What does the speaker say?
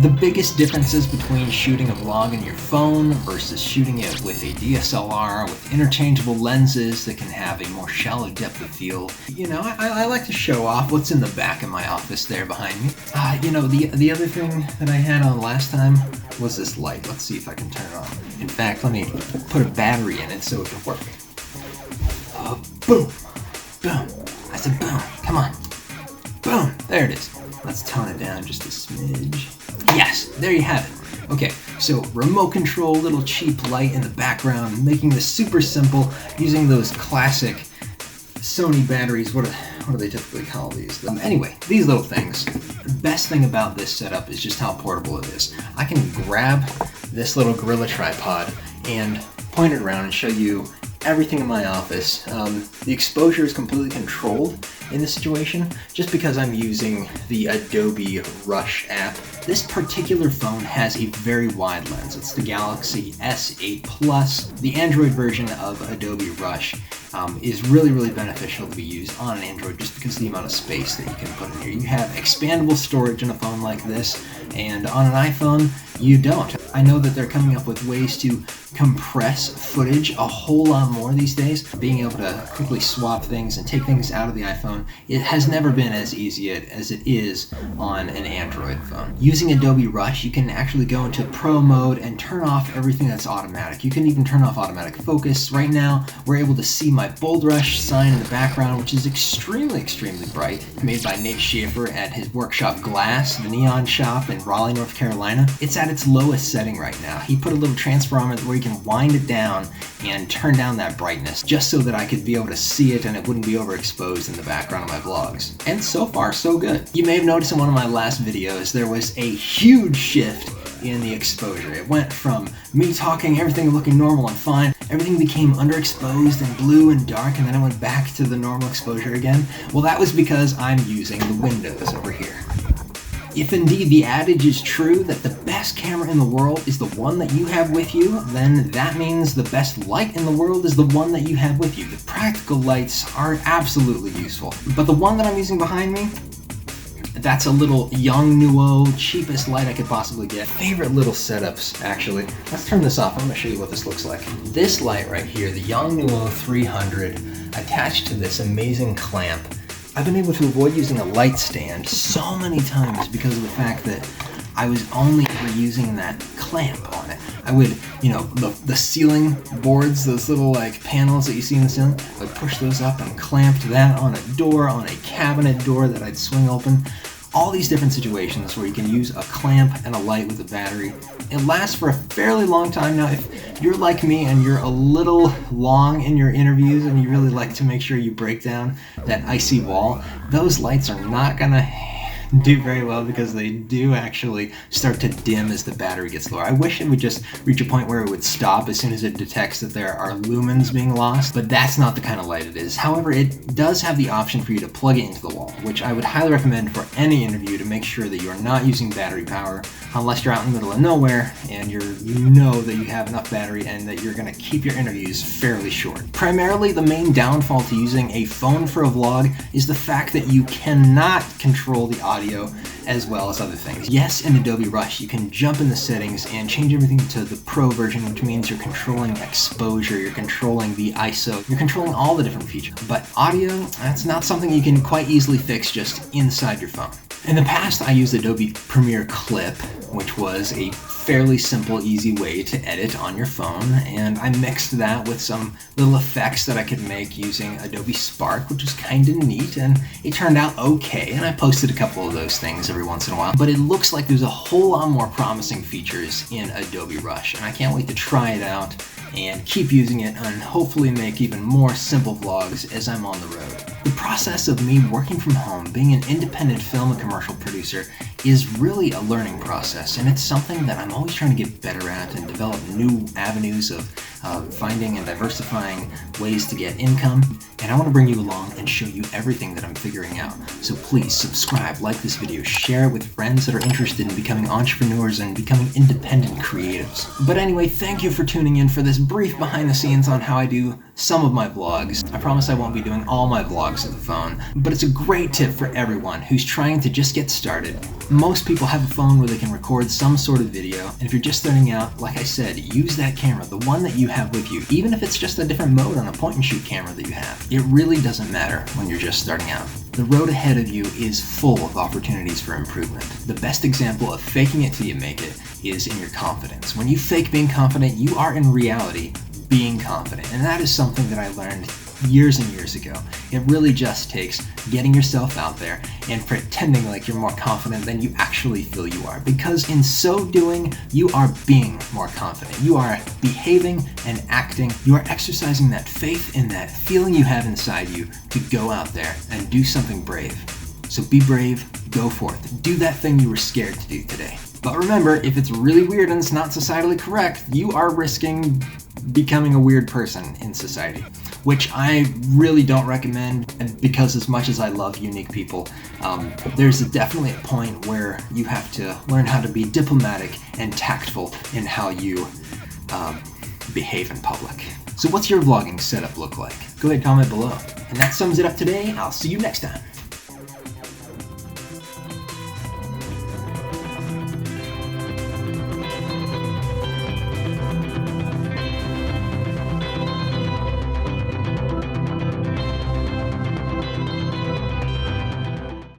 The biggest differences between shooting a vlog on your phone versus shooting it with a DSLR with interchangeable lenses that can have a more shallow depth of field. You know, I like to show off what's in the back of my office there behind me. You know, the other thing that I had on last time was this light. Let's see if I can turn it on. In fact, let me put a battery in it so it can work. Boom! Boom! I said boom! Come on! Boom! There it is. Let's tone it down just a smidge. Yes! There you have it. Okay, so remote control, little cheap light in the background, making this super simple, using those classic Sony batteries. What do they typically call these? Anyway, these little things. The best thing about this setup is just how portable it is. I can grab this little Gorilla tripod and point it around and show you everything in my office. The exposure is completely controlled in this situation just because I'm using the Adobe Rush app. This particular phone has a very wide lens. It's the Galaxy S8 Plus. The Android version of Adobe Rush is really beneficial to be used on an Android just because of the amount of space that you can put in here. You have expandable storage in a phone like this, and on an iPhone, you don't. I know that they're coming up with ways to compress footage a whole lot more these days. Being able to quickly swap things and take things out of the iPhone, it has never been as easy as it is on an Android phone. Using Adobe Rush, you can actually go into Pro mode and turn off everything that's automatic. You can even turn off automatic focus. Right now, we're able to see my Bold Rush sign in the background, which is extremely bright, made by Nate Schaefer at his workshop Glass, the neon shop in Raleigh, North Carolina. It's at its lowest setting right now. He put a little transfer on it where you can wind it down and turn down that brightness just so that I could be able to see it and it wouldn't be overexposed in the background of my vlogs. And so far, so good. You may have noticed in one of my last videos there was a huge shift in the exposure. It went from me talking, everything looking normal and fine, everything became underexposed and blue and dark, and then I went back to the normal exposure again. Well, that was because I'm using the windows over here. If indeed the adage is true that the best camera in the world is the one that you have with you, then that means the best light in the world is the one that you have with you. The practical lights are absolutely useful, but the one that I'm using behind me, that's a little Yongnuo, cheapest light I could possibly get. Favorite little setups, actually. Let's turn this off. I'm going to show you what this looks like. This light right here, the Yongnuo 300, attached to this amazing clamp. I've been able to avoid using a light stand so many times because of the fact that I was only ever using that clamp on it. I would, you know, the ceiling boards, those little like panels that you see in the ceiling, I would push those up and clamp that on a door, on a cabinet door that I'd swing open. All these different situations where you can use a clamp and a light with a battery. It lasts for a fairly long time. Now, if you're like me and you're a little long in your interviews and you really like to make sure you break down that icy wall, those lights are not gonna do very well because they do actually start to dim as the battery gets lower. I wish it would just reach a point where it would stop as soon as it detects that there are lumens being lost, but that's not the kind of light it is. However, it does have the option for you to plug it into the wall, which I would highly recommend for any interview to make sure that you're not using battery power unless you're out in the middle of nowhere and you know that you have enough battery and that you're going to keep your interviews fairly short. Primarily, the main downfall to using a phone for a vlog is the fact that you cannot control the audio as well as other things. Yes, in Adobe Rush, you can jump in the settings and change everything to the Pro version, which means you're controlling exposure, you're controlling the ISO, you're controlling all the different features. But audio, that's not something you can quite easily fix just inside your phone. In the past, I used Adobe Premiere Clip, which was a fairly simple, easy way to edit on your phone, and I mixed that with some little effects that I could make using Adobe Spark, which was kind of neat, and it turned out okay, and I posted a couple of those things every once in a while. But it looks like there's a whole lot more promising features in Adobe Rush, and I can't wait to try it out and keep using it and hopefully make even more simple vlogs as I'm on the road. The process of me working from home, being an independent film and commercial producer, is really a learning process, and it's something that I'm always trying to get better at and develop new avenues of finding and diversifying ways to get income. And I want to bring you along and show you everything that I'm figuring out. So please subscribe, like this video, share it with friends that are interested in becoming entrepreneurs and becoming independent creatives. But anyway, thank you for tuning in for this brief behind the scenes on how I do some of my vlogs. I promise I won't be doing all my vlogs with the phone, but it's a great tip for everyone who's trying to just get started. Most people have a phone where they can record some sort of video, and if you're just starting out, like I said, use that camera, the one that you have with you, even if it's just a different mode on a point-and-shoot camera that you have. It really doesn't matter when you're just starting out. The road ahead of you is full of opportunities for improvement. The best example of faking it till you make it is in your confidence. When you fake being confident, you are in reality being confident, and that is something that I learned years and years ago. It really just takes getting yourself out there and pretending like you're more confident than you actually feel you are, because in so doing, you are being more confident. You are behaving and acting. You are exercising that faith and that feeling you have inside you to go out there and do something brave. So be brave, go forth, do that thing you were scared to do today. But remember, if it's really weird and it's not societally correct, you are risking becoming a weird person in society, which I really don't recommend, because as much as I love unique people, there's definitely a point where you have to learn how to be diplomatic and tactful in how you behave in public. So what's your vlogging setup look like? Go ahead and comment below. And that sums it up today. I'll see you next time.